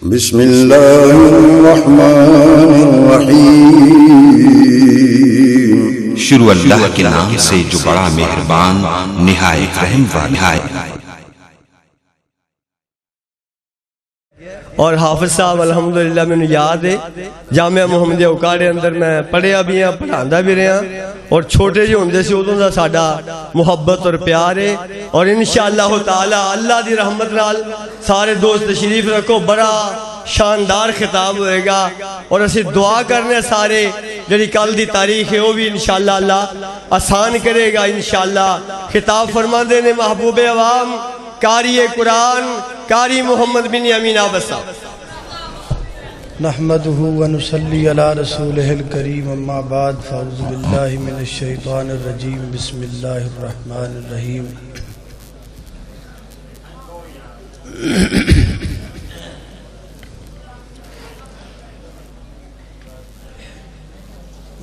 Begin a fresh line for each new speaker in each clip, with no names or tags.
بسم اللہ الرحمن الرحیم۔
شروع اللہ کے نام سے جو بڑا مہربان نہایت رحم والا ہے۔
اور حافظ صاحب الحمدللہ میں یاد ہے جامعہ محمدیہ اوکاڑے اندر میں پڑھیا بھی ہیں، پڑھاندا بھی رہا، اور چھوٹے جو ہوندے سے ادوں دا ساڈا محبت اور پیار ہے۔ اور انشاءاللہ تعالی اللہ دی رحمت نال سارے دوست تشریف رکھو، بڑا شاندار خطاب ہوئے گا، اور اسی دعا کرنے سارے جڑی کل دی تاریخ ہے وہ بھی انشاءاللہ اللہ آسان کرے گا انشاءاللہ۔ خطاب فرماندے نے محبوب عوام قاری قرآن قاری محمد بن امین عابد صاحب۔
نحمده ونصلي على رسوله الكريم، اما بعد فاعوذ بالله من الشيطان الرجيم، بسم الله الرحمن الرحيم۔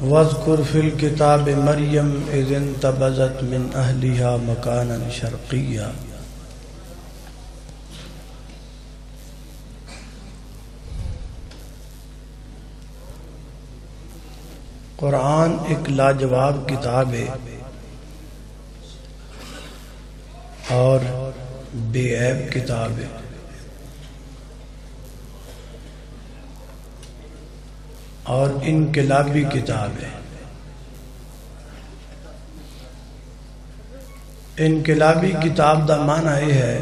واذكر في الكتاب مريم إذ انتبذت من أهلها مكانا شرقيا۔ قرآن ایک لاجواب کتاب ہے اور بے عیب کتاب ہے، اور انقلابی کتاب ہے۔ انقلابی کتاب دا معنی یہ ہے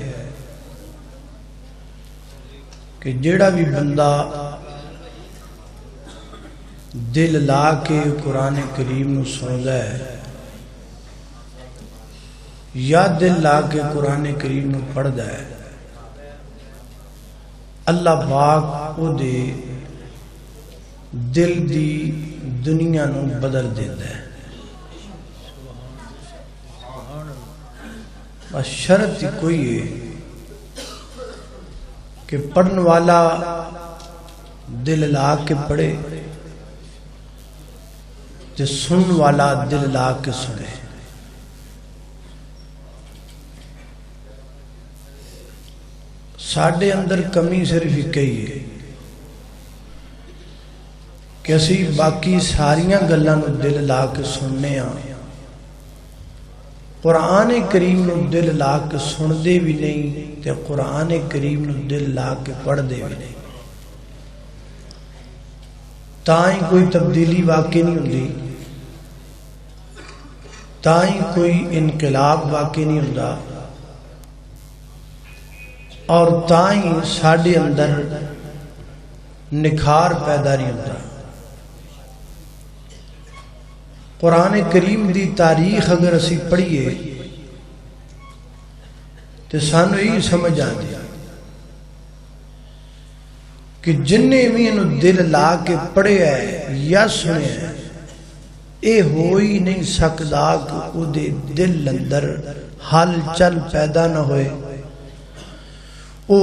کہ جیڑا بھی بندہ دل لا کے قرآن کریم نو سندا ہے یا دل لا کے قرآن کریم نو پڑھدا ہے، اللہ پاک او دے دل دی دنیا نو بدل دیندا ہے۔ بس شرط ہی کوئی ہے کہ پڑھن والا دل لا کے پڑھے تے سن والا دل لا کے سنے۔ ساڈے اندر کمی صرف ایک ہی ہے کہ اسی باقی ساریاں گلاں نو دل لا کے سننے ہاں، قرآن کریم نو دل لا کے سندے بھی نہیں تے قرآن کریم نو دل لا کے پڑھدے بھی نہیں، تائیں کوئی تبدیلی واقع نہیں ہوندی، تائیں کوئی انقلاب واقع نہیں ہوندا، اور تائیں ساڈے اندر نکھار پیدا نہیں ہوندا۔ قرآن کریم دی تاریخ اگر اسی پڑھیے تو سانو یہی سمجھ آتی کہ جن بھی انہوں دل لا کے پڑھے ہے یا سنے ہے، اے ہو ہی نہیں سکدا کہ او دے دل اندر حل چل پیدا نہ ہوئے، او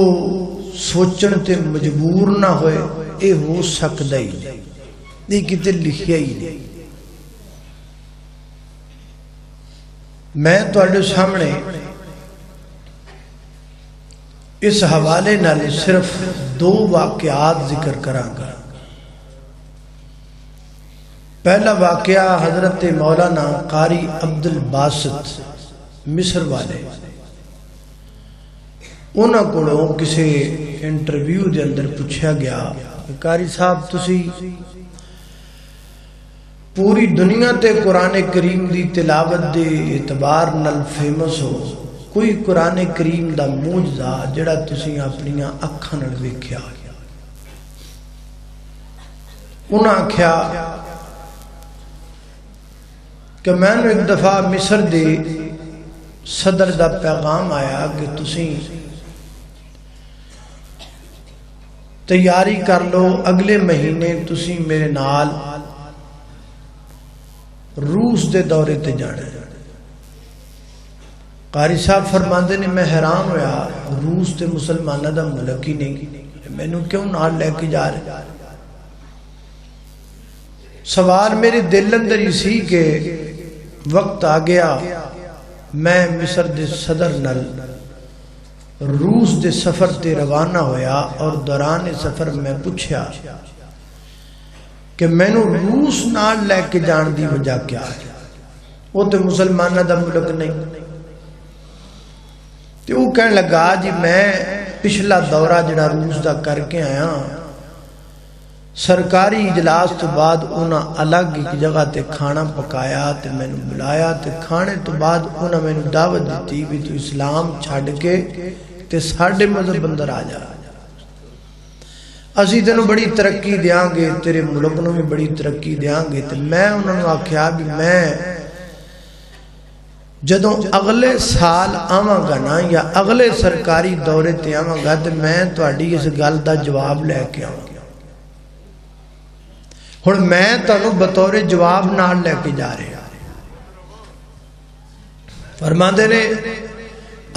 سوچن تے مجبور نہ ہوئے، اے ہو سکدا ہی نہیں، یہ کتے لکھیا ہی نہیں۔ میں تواڈے سامنے اس حوالے نال صرف دو واقعات ذکر کراں گا۔ پہلا واقعہ حضرت مولانا قاری عبد الباسط مصر والے، انہاں کولوں کسی انٹرویو دے اندر پوچھا گیا کہ قاری صاحب تسی پوری دنیا تے قرآن کریم دی تلاوت دے اعتبار نال فیمس ہو، کوئی قرآن کریم دا معجزہ جڑا تسی اپنیاں اکھاں نال ویکھیا؟ انہاں آکھیا کہ میں نے ایک دفعہ مصر دے صدر دا پیغام آیا کہ تسی تیاری کر لو، اگلے مہینے تسی میرے نال روس دے دورے تے جانا ہے۔ قاری صاحب فرماندے نے میں حیران ہویا، روس تے مسلمانہ دا ملک ہی نہیں، میں نو کیوں نال لے کے جا رہے؟ سوال میرے دل اندر ہی سی کہ وقت آ گیا میں مصر دے صدر نال روس دے سفر تے روانہ ہویا اور دوران سفر میں پوچھا کہ مینوں روس نال لے کے جان دی وجہ کیا ہے؟ وہ تو مسلمانہ دا ملک نہیں. تے وہ کہنے لگا جی میں پچھلا دورہ جڑا روس دا کر کے آیا، سرکاری اجلاس تو بعد انہاں الگ ایک جگہ تے کھانا پکایا تے میں نے بلایا تے کھانے تو بعد انہاں میں نے دعوت دیتی کہ تو اسلام چھڑ کے تے ساڑھے مذہب اندر آ جا، اسی تینوں بڑی ترقی دیاں گے، تیرے ملک نوں بھی بڑی ترقی دیاں گے. تے میں انہوں نے آکھیا بھی میں جدوں اگلے سال آواں گا نا یا اگلے سرکاری دورے تے آواں گا تے میں تہاڈی اس گل دا جواب لے کے آواں. ہن میں تانوں بطور جواب نال لے کے جا رہا. فرماندے نے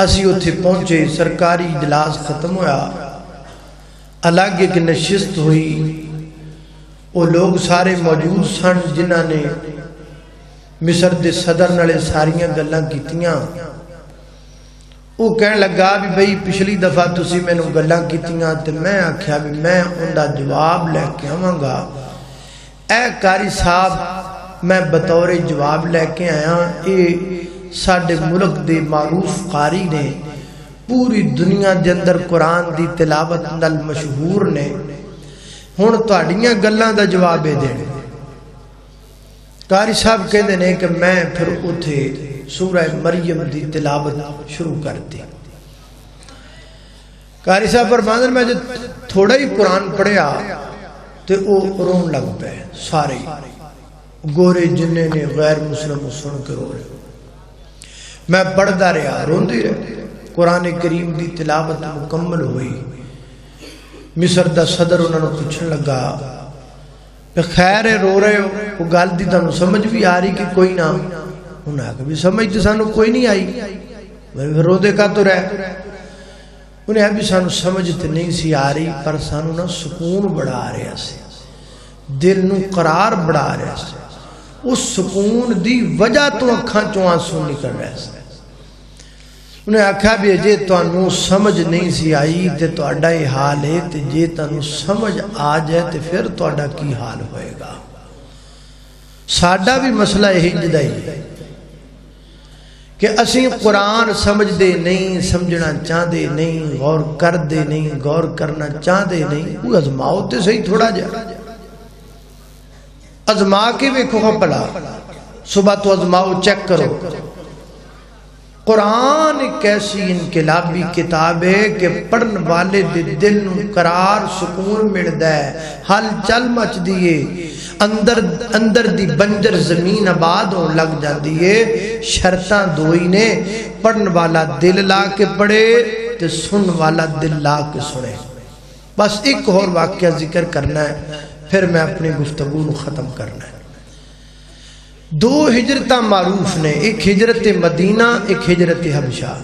اسی اتھے پہنچے، سرکاری اجلاس ختم ہویا، الگ ایک نشست ہوئی، وہ لوگ سارے موجود سن جنہاں نے مصر دے صدر نالے ساریاں گلاں کیتیاں. وہ کہنے لگا بھی بھئی پچھلی دفعہ تسی میں نوں گلاں کیتیاں تے میں آکھیا بھی میں ان دا جواب لے کے آواں گا. اے قاری صاحب میں بطور جواب لے کے آیا، اے ساڈے ملک دے معروف قاری نے، پوری دنیا دے اندر قرآن دی تلاوت نال مشہور نے، ہن تہاڈیاں گلاں دا جواب دے. قاری صاحب کہندے نے کہ میں پھر اتھے سورہ مریم دی تلاوت شروع کر دی. قاری صاحب فرماندے میں جب تھوڑا ہی قرآن پڑھیا تے او رون لگ پے، سارے گورے جننے نے غیر مسلم سن کے رو رہے. میں پڑھدا رہا، روندی رہے. قرآن کریم دی تلاوت مکمل ہوئی. مصر دا صدر انہوں نے پوچھنے لگا کہ خیر ہے رو رہے ہو، وہ گل دی تانوں سمجھ بھی آ رہی کہ کوئی نہ؟ انہوں نے کہا بھی سمجھ تے سانوں کوئی نہیں آئی، میں روندے کا تو رہے. انہیں بھی سانو سمجھ تے نہیں سی آ رہی، پر سانو نا سکون بڑا آ رہا سی، دل نو قرار بڑا آ رہا سی. اس سکون دی وجہ تو اکھاں چوں آنسو نکل رہے سی. انہیں آکھا بھی جے تانوں سمجھ نہیں سی آئی تے تہاڈا یہ حال ہے، تے جے تانوں سمجھ آ جائے تے پھر تہاڈا کی حال ہوئے گا. ساڈا بھی مسئلہ یہی جدا ہی ہے کہ اسی قرآن سمجھ دے نہیں، سمجھنا چاہ دے نہیں، غور کر دے نہیں، غور کرنا چاہ دے نہیں. وہ ازماؤ تے صحیح تھوڑا جا، ازما کے ویکھو گا پڑا، صبح تو ازماؤ چیک کرو. قرآن ایک ایسی انقلابی کتاب ہے کہ پڑھن والے دے دل نو قرار سکون ملدا ہے، حل چل مچ دیئے، اندر دی بنجر زمین آباد ہو لگ جاندی ہے. شرطاں دوئی نے، پڑھن والا دل لا کے پڑھے تے سن والا دل لا کے سنے. بس ایک اور واقعہ ذکر کرنا ہے، پھر میں اپنی گفتگو کو ختم کرنا ہے. دو ہجرتاں معروف نے، ایک ہجرت مدینہ، ایک ہجرت حبشہ.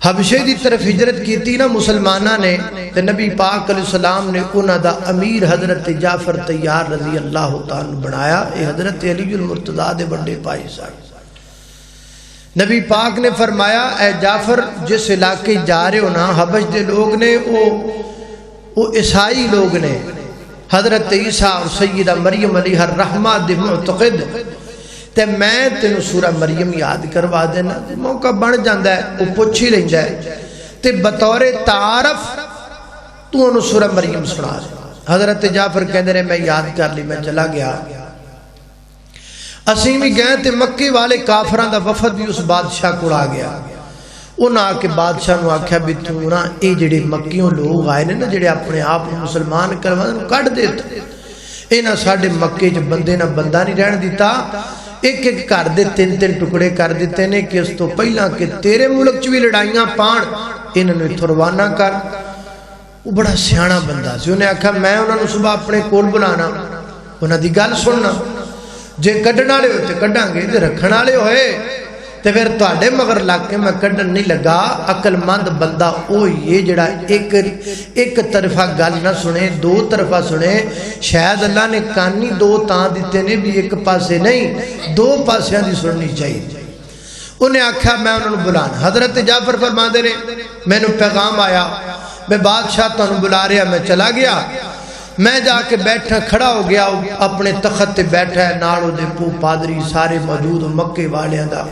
حبشے دی طرف ہجرت کی تھی نا مسلمانہ نے، تے نبی پاک علیہ السلام نے انہاں دا امیر حضرت جعفر طیار رضی اللہ تعالیٰ بنایا. اے حضرت علی المرتضیٰ دے بڑے پائی صاحب. نبی پاک نے فرمایا اے جعفر جس علاقے جا رہے ہو نا، حبش دے لوگ نے، وہ عیسائی لوگ نے، حضرت عیسیٰ اور سیدہ مریم علیہ الرحمہ دے معتقد. تے میں تینوں سورہ مریم یاد کروا دینا، موقع بن جاندہ ہے، وہ پوچھ ہی لیندا ہے، تے بطور تعارف تو انہوں سورہ مریم سنا دے. حضرت جعفر کہندے رہے میں یاد کر لی، میں چلا گیا. اسیں بھی گئے تے مکے والے کافران دا وفد بھی اس بادشاہ کو آ گیا. انہاں آ کے بادشاہ نو آکھیا بھی تو نا اے جڑے مکیوں لوگ آئے نے جڑے اپنے آپ مسلمان کروانے کٹ دیتا، انہاں ساڈے مکے چ بندے نہ بندہ نہیں رہن دیتا، ایک ایک کر دے تین تین ٹکڑے کر دیتے نے کہ اس تو پہلا کہ تیرے ملک چ بھی لڑائیاں پان، انہاں نو اتھوں روانہ کر. وہ بڑا سیاںا بندہ سی. انہیں آکھا میں انہاں نو صبح اپنے کول بلانا، انہاں دی گل سننا، جے کڈن والے ہوئے تے کڈاں گے، تے رکھن والے ہوئے تے پھر تواڈے مگر لگ کے میں کڈن نہیں لگا. عقل مند بندہ او یہ جڑا ایک طرفہ گل نہ سنے، دو طرفہ سنے. شاید اللہ نے کانی دو تاں دیتے نے بھی ایک پاسے نہیں، دو پاسیاں دی سننی چاہیے. انہیں آکھا میں انہوں نے بلانا. حضرت جعفر فرماندے نے میں نے پیغام آیا میں بادشاہ تو انہوں بلا رہا. میں چلا گیا, میں جا کے بیٹھا کھڑا ہو گیا, اپنے تخت تے بیٹھا ہے, نالوں دے پو پادری سارے موجود, مکے والیاں دا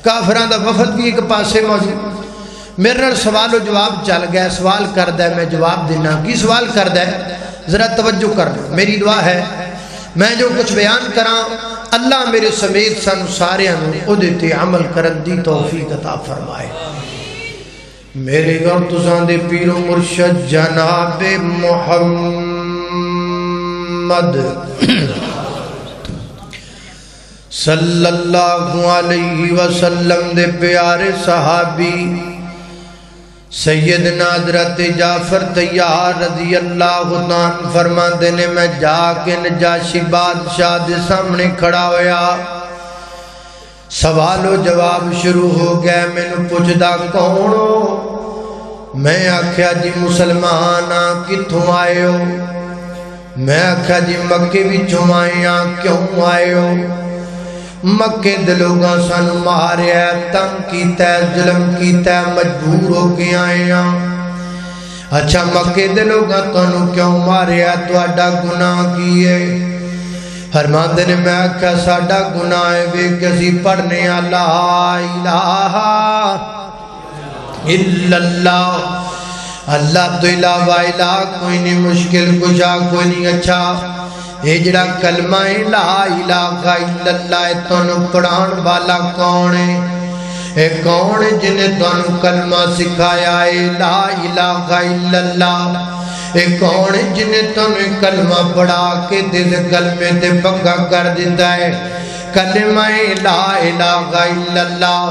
کافراں دا وفد بھی ایک پاسے موجود. میرے نال سوال و جواب چل گیا. سوال کردا ہے میں جواب دینا. کی سوال کردا ہے ذرا توجہ کرنا. میری دعا ہے میں جو کچھ بیان کراں اللہ میرے سمیت سن سارے اودے تے عمل کرن دی توفیق عطا فرمائے. میرے اور تساں دے پیر و مرشد جناب محمد صلی اللہ علیہ وسلم دے پیارے صحابی سیدنا حضرت جعفر طیار رضی اللہ عنہ فرماندے نے میں جا کے نجاشی بادشاہ دے سامنے کھڑا ہویا. سوال و جواب شروع ہو گیا. میں نے پوچھدا کون ہو؟ میں آکھیا جی مسلمان ہاں. کتھوں آئے ہو؟ میں آکھیا جی مکے وچوں آئے ہاں. کیوں آئے ہو؟ مکے دے لوگاں سانو ماریا ہے, تنگ کیتا ہے, ظلم کیتا ہے, مجبور ہو کے آئے ہاں. اچھا مکے دے لوگاں تانوں کیوں ماریا ہے؟ تہاڈا گناہ کی ہے؟ فرماندے نے میں آکھیا ساڈا گناہ ہے وے کہ اسی پڑھنے لا الہ الا اللہ, اللہ تو علاوہ الہ کوئی نہیں, مشکل کشا کوئی نہیں. اچھا یہ جڑا کلمہ لا الہ الا اللہ تانوں پڑھان والا کون ہے؟ اے کون ہے جن نے تانوں کلمہ سکھایا ہے لا الہ الا اللہ؟ اے کون ہے جن نے تانوں کلمہ پڑھا کے دل کلمے تے پکا کر دیتا ہے کلمہ لا الہ الا اللہ؟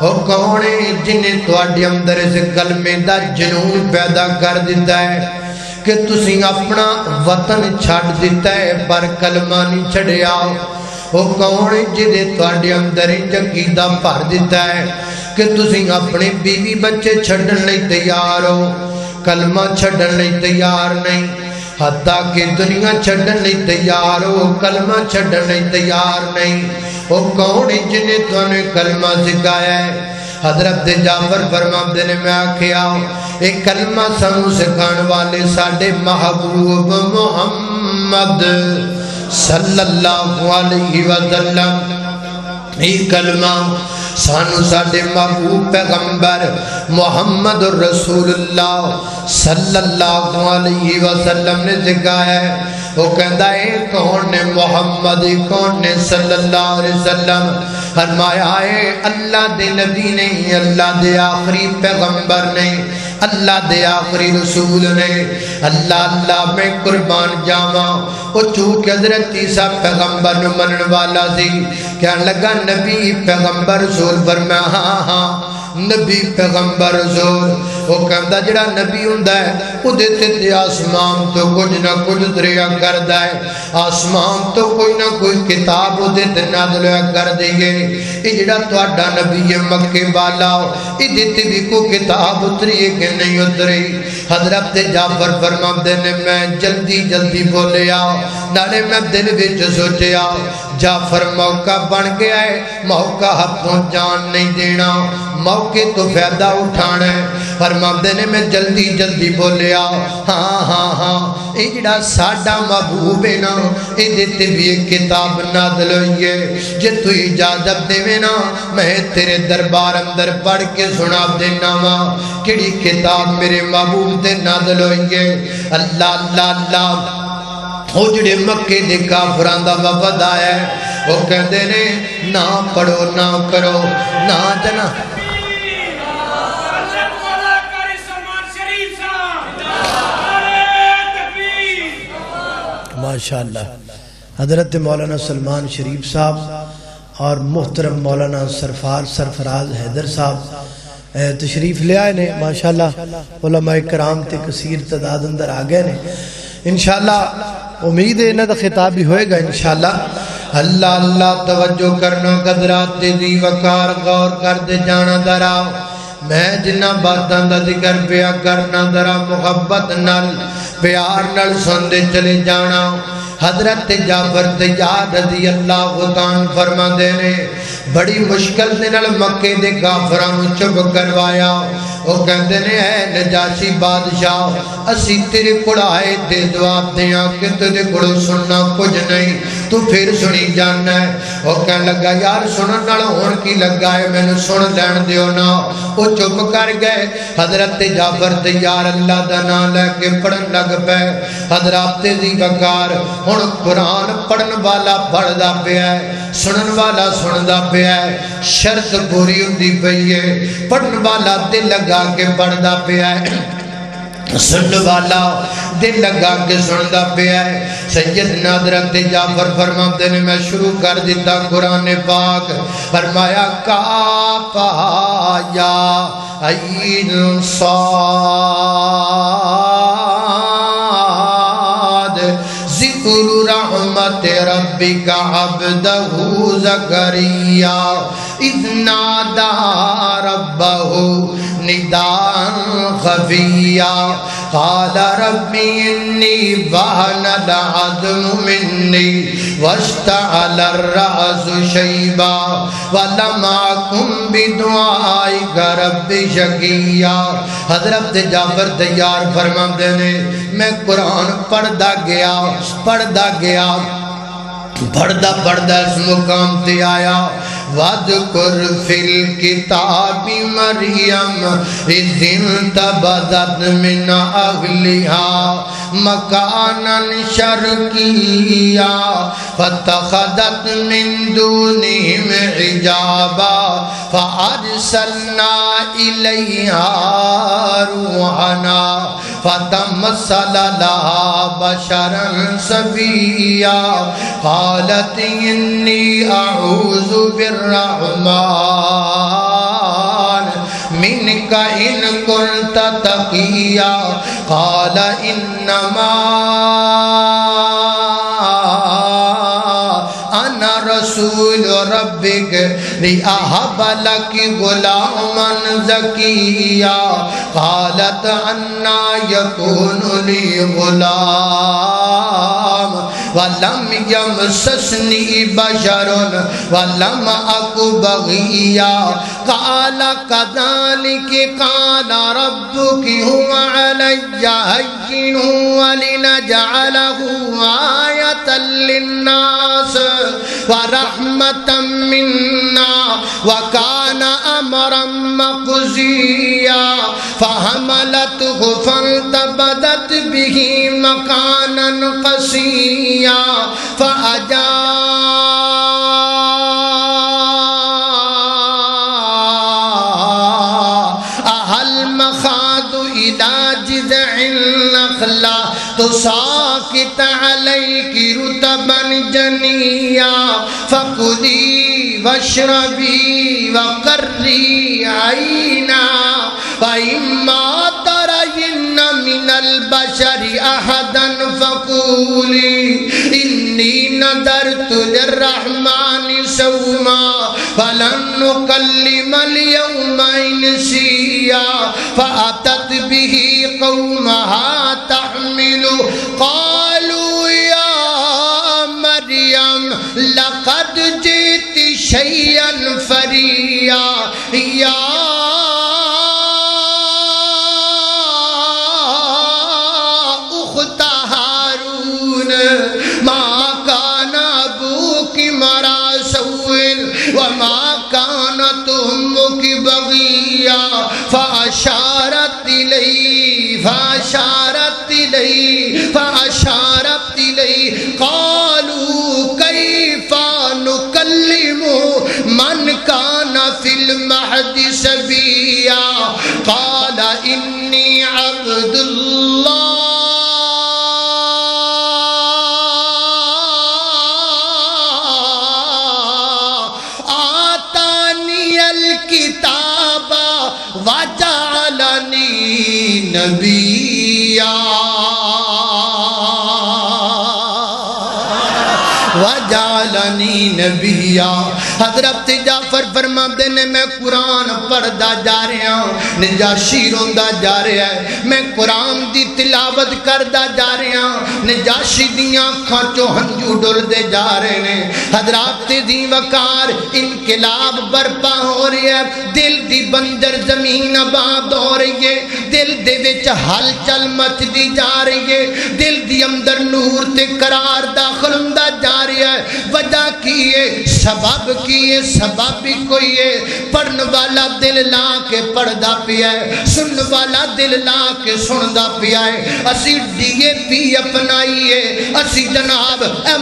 او کون ہے جن نے تواڈے اندر اس کلمے دا جنون پیدا کر دیتا ہے کہ تسی اپنا وطن چھڑ دیتا ہے پر کلمہ نہیں چھڑیا؟ وہ کون جدے تواڈے اندر عقیدہ بھر دیتا ہے کہ تسی اپنے بیوی بچے چھڑن نہیں تیار ہو, کلمہ چھڑن نہیں تیار نہیں, حتیٰ کہ دنیا چھڑن نہیں تیار ہو, کلمہ چھڑن نہیں تیار نہیں. وہ کون جن نے تانوں کلمہ سکھایا ہے؟ حضرت جعفر فرماندے نے میں آکھیا ایک کلمہ سانوں سکھان والے ساڈے محبوب محمد صلی اللہ علیہ وسلم. یہ کلمہ سانو ساڈے محبوب پیغمبر محمد رسول اللہ صلی اللہ علیہ وسلم نے سکھایا ہے. وہ کہتا ہے کون نے محمد, کون نے صلی اللہ علیہ وسلم؟ فرمایا ہے اللہ دے نبی نہیں, اللہ دے آخری پیغمبر نہیں, اللہ دے آخری رسول نے. اللہ اللہ میں قربان جاواں وہ چونکہ حضرت عیسیٰ پیغمبر نو منن والا سی, کہنے لگا نبی پیغمبر رسول. فرمایا ہاں ہاں نبی پیغمبر رسول. وہ کہندا جڑا نبی ہوندا ہے اودے تے آسمان تو کچھ نہ کچھ دریا کردا ہے, آسمان تو کوئی نہ کوئی کتاب اودے تے نازل کر دئیے. یہ جڑا تہاڈا نبی ہے مکے والا ایدے تے بھی کوئی کتاب اتری ہے کہ نہیں اتری؟ حضرت جعفر فرماندے نے میں جلدی جلدی بولیا, نالے میں دل وچ سوچیا جعفر موقع بن گیا ہے, موقع ہاتھوں جان نہیں دینا, موقع تو فائدہ اٹھانا ہے. فرماندے نے میں جلدی جلدی بولیا ہاں ہاں ہاں یہ جڑا ساڈا محبوب ہے نا ایدے تے بھی ایک کتاب نازل ہوئی ہے, جے تو اجازت دے نا میں تیرے دربار اندر پڑھ کے سنا دینا وا کیڑی کتاب میرے محبوب تے نازل ہوئی ہے. اللہ اللہ اللہ وہ جڑے مکے دے کافراں دا وفد آیا ہے وہ کہندے نے نہ پڑھو نہ کرو نہ جنا. ماشاءاللہ حضرت مولانا سلمان شریف صاحب اور محترم مولانا سرفراز حیدر صاحب تشریف لے آئے نے. ماشاءاللہ علماء کرام تے کثیر تعداد اندر آ گئے نے. انشاءاللہ امید ہے انہاں دا خطاب بھی ہوئے گا انشاءاللہ. اللہ اللہ توجہ کرنا قدرات دی وقار غور کر دے جانا درا. میں جنہ باتاں دا ذکر پیا کرنا درا محبت نال پیار نال سندے چلے جانا. حضرت جعفر طیار رضی اللہ عنہ فرماندے نے بڑی مشکل دے نال مکے دے کافراں نوں چپ کروایا وہ کہندے نے اے نجاشی بادشاہ اسی تیرے کول آئے تے جواب دیاں کہ تیرے کول سننا کچھ نہیں تو پھر سنی جانا ہے وہ کہنے لگا یار سنن نال ہون کی لگا ہے مینوں سن لین دیو نا وہ چپ کر گئے حضرت جعفر تیار اللہ دا نام لے کے پڑھن لگ پے حضرات دی وقار ہن قرآن پڑھن والا پڑھدا پیا ہے سنن والا سندا پیا ہے شرط پوری ہوندی پئی ہے پڑھن والا دل لگا کے پڑھدا پیا ہے سنن والا دل لگا کے سندا پیا ہے سیدنا حضرت جعفر فرماتے نے میں شروع کر دیتا قرآن پاک فرمایا کافا یا عین صاد ذکر رحمت ربک عبدہ زکریا اذ نادا ربہ نداء خفیا قال ربی انی وہن العظم منی واشتعل الرأس شیبا ولم اکن بدعائک رب شقیا حضرت جعفر تیار فرماتے نے میں قرآن پڑھدا گیا پڑھدا اس مقام تے آیا وَذْكُرْ فِي الْكِتَابِ مَرْيَمَ إِذِ انْتَبَذَتْ مِنْ أَهْلِهَا مَكَانًا شَرْقِيًّا فَاتَّخَذَتْ مِنْ دُونِهِمْ حِجَابًا فَأَرْسَلْنَا إِلَيْهَا رُوحَنَا فَتَمَثَّلَ لَهَا بَشَرًا سَوِيًّا قالت إني أعوذ بالرحمن منك إن كنت تقيا قال إنما أنا رسول ربك لأهب لك غلاما زكيا قالت أنى يكون لي غلام ولم يمسسني بشر ولم أك بغيا قال كذلك قال ربك هو علي هين ولنجعله آية للناس ورحمة منا وكان أمرا مقضيا فحملته فانتبذت به مكانا قصيا فأجاءها المخاض إلى جذع النخلة تساقط عليك رطبا جنيا فكلي واشربي وقري عينا فإما ترين من البشر أحدا فقولي إني نذرت للرحمن صوما فلن نكلم اليوم إنسيا فأتت به قومها تحمله قالوا يا مريم لقد جئت شيئا فريا يا وما كانت أمك بغيا فأشارت إليه قالوا كيف نكلم من كان في المهد صبيا قال إني عبد الله الكتاب وجعلني نبيا وجعلنی نبیا. حضرت جعفر فرماتے نے میں قرآن پڑھدا جا رہا ہوں، نجاشی روندا جا رہا ہے، میں قرآن دی تلاوت تلاوت کردا جا رہے ہیں نجاشی دیاں اکھاں چوں ہنجو ڈلدے جا رہے نے حضرات دی وقار انقلاب برپا ہو رہا ہے دل دی بنجر زمین آباد ہو رہی ہے دل دے وچ ہل چل مچ دی جا رہی ہے دل دی اندر نور تے قرار داخل ہوندا جا رہا ہے وجہ کی ہے سبب کی ہے سبب بھی کوئی ہے پڑھن والا دل لا کے پڑھدا پیا ہے سنن والا دل لا کے سندا پیا ہے اسی ڈی اے پی اپنائیے اسی جناب اے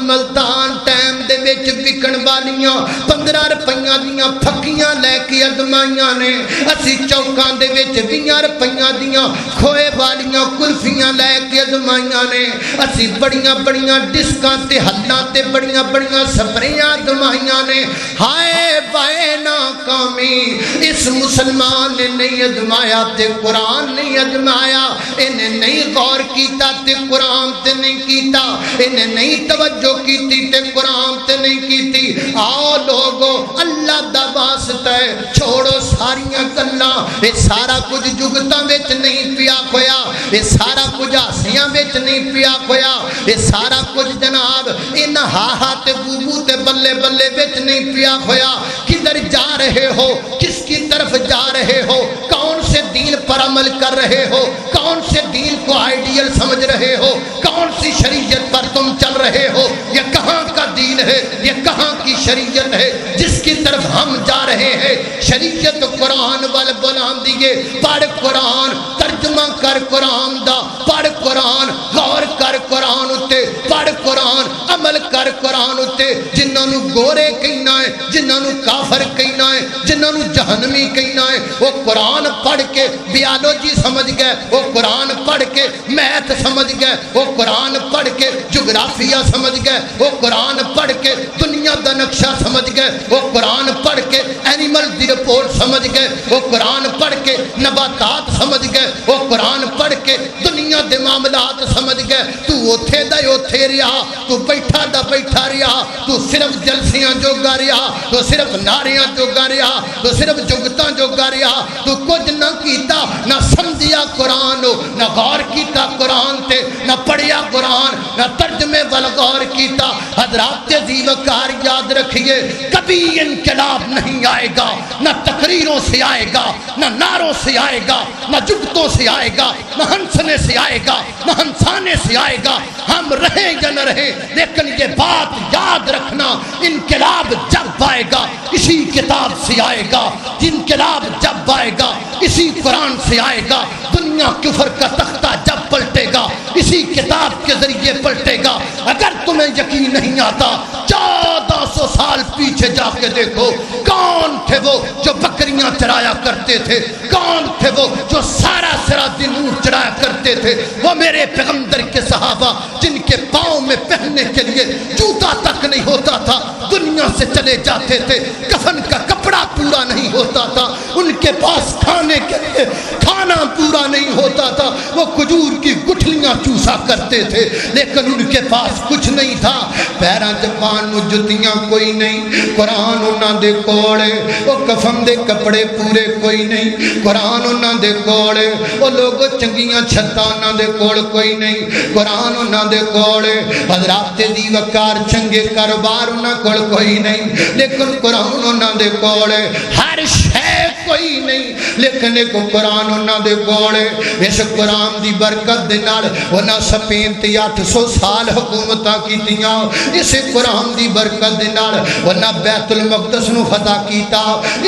ملتان ٹائم دے وچ وکن والیاں 15 روپیاں دیاں پھکیاں لے کے ازمائیاں نے اسی چوکاں دے وچ 20 روپیاں دیاں کھوئے والیاں کلفیاں لے کے ازمائیاں نے اسی بڑیاں بڑیاں ڈسکاں تے ہلاں تے بڑیاں بڑیاں سپریاں ازمائیاں نے ہائے وائے ناکامی اس مسلمان نے نہیں ازمایا تے قرآن نہیں ازمایا انہیں نہیں غور کیتا تے قرآن تے نہیں کیتا انہیں نہیں توجہ کیتی تے قرآن تے نہیں کیتی آؤ لوگو اللہ دا واسطہ ہے چھوڑو ساریاں گلاں اے سارا کچھ جگتاں وچ نہیں پیا کھویا اے سارا کچھ ہاسیاں وچ نہیں پیا کھویا اے سارا کچھ جناب ان ہاہا تے بوبو تے بلے بلے وچ نہیں پیا کھویا کدھر جا رہے ہو کس کی طرف جا رہے ہو کون سے دین پر عمل کر رہے ہو کون سے دین کو آئیڈیل سمجھ رہے ہو کون سی شریعت پر تم چل رہے ہو یہ کہاں کا دین ہے یہ کہاں کی شریعت ہے جس کی طرف ہم جا رہے ہیں شریعت قرآن وال بلان دیئے پڑھ قرآن ترجمہ کر قرآن دا پڑھ قرآن غور کر قرآن اتے پڑھ قرآن عمل کر قرآن اتے جنہوں نے گورے کہنا ہے جنہوں نے کافر کہنا ہے جنہوں نے جہنمی کہنا ہے وہ قرآن پڑھ کے بیالوجی سمجھ گئے وہ قرآن پڑھ کے میتھ سمجھ گئے وہ قرآن پڑھ کے جغرافیہ سمجھ گئے وہ قرآن پڑھ کے دنیا دا نقشہ سمجھ گئے وہ قرآن پڑھ کے اینیمل دی رپورٹ سمجھ گئے وہ قرآن پڑھ کے نباتات سمجھ گئے وہ قرآن پڑھ کے دنیا دے معاملات سمجھ گئے تو اوتھے دا اوتھے رہا تو بیٹھا دا بیٹھا رہا تو صرف جلسیاں جو گا رہا تو صرف ناریاں جو گا رہا تو صرف جگتاں جو گا رہا تو کچھ نہ کیتا نہ سمجھیا قرآن نہ غور کیتا قرآن تے نہ پڑھیا قرآن نہ ترجمے والا غور کیتا حضرات عزیز وقار یاد رکھیے کبھی انقلاب نہیں آئے گا نہ تقریروں سے آئے گا نہ نعروں سے آئے گا نہ جگتوں سے آئے گا نہ ہنسنے سے آئے گا نہ ہنسانے سے آئے گا ہم رہیں یا نہ رہیں لیکن یہ بات یاد رکھنا انقلاب جب آئے گا اسی کتاب سے آئے گا انقلاب جب آئے گا اسی قرآن سے آئے گا دنیا کفر کا تختہ جب پلٹے گا اسی کتاب کے ذریعے پلٹے گا اگر تمہیں یقین نہیں آتا 1400 سال پیچھے جا کے دیکھو کون تھے وہ جو بکریاں چرایا کرتے تھے کون تھے وہ جو سارا دن اونٹ چرایا کرتے تھے وہ میرے پیغمبر کے صحابہ جن کے پاؤں میں پہننے کے لیے جوتا تک نہیں ہوتا تھا دنیا سے چلے جاتے تھے کفن کا کپڑا پورا نہیں ہوتا تھا ان کے پاس کھانے کے لیے کھانا پورا نہیں ہوتا تھا وہ کھجور کی گٹھلیاں چوسا کرتے تھے لیکن ان کے پاس کچھ نہیں تھا پیراں چپان نو جتیاں کوئی نہیں قرآن انہاں دے کوڑے وہ کفن دے کپڑے پورے کوئی نہیں قرآن انہاں دے کوڑے وہ لوگ چنگیاں چھتاں انہاں دے کوڑ کوئی نہیں قرآن انہاں دے کوڑے حضرات دی وقار چنگے کاروبار انہاں کوڑ کوئی نہیں لیکن قرآن انہاں دے کوڑے ہر شے کوئی نہیں لیکن ایک قرآن انہاں دے کوڑے اس قرآن دی برکت دے نال انہاں سپین تے 800 سال حکومتاں کیتیاں اس قرآن دی برکت دے نال انہاں بیت المقدس نو فتح کیتا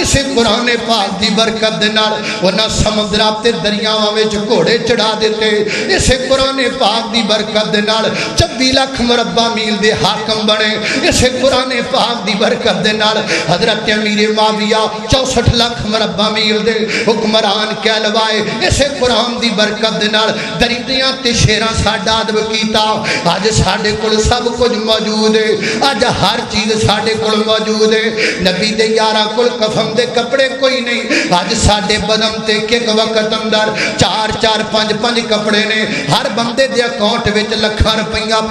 اس قرآن پاک دی برکت دے نال انہاں سمندراں تے دریاواں وچ گھوڑے چڑھا دیتے اس قرآن پاک دی برکت دے نال 26 لاکھ مربع میل دے حاکم بنے اس قرآن پاک دی برکت دے نال حضرت امیر معاویہ 64 لاکھ مربع میل دے حکمران کہلوائے اس قرآن دی برکت دے نال دریدیاں تے شیراں ساڈا ادب کیتا اج ساڈے کول سب کچھ موجود ہے اج ہر چیز ساڈے کول موجود ہے نبی دے یاراں کول کفن دے کپڑے کوئی نہیں اج ساڈے بدن تے ایک وقت اندر 4 4 5 5 کپڑے نے ہر بندے دے اکاؤنٹ وچ لکھاں روپیہ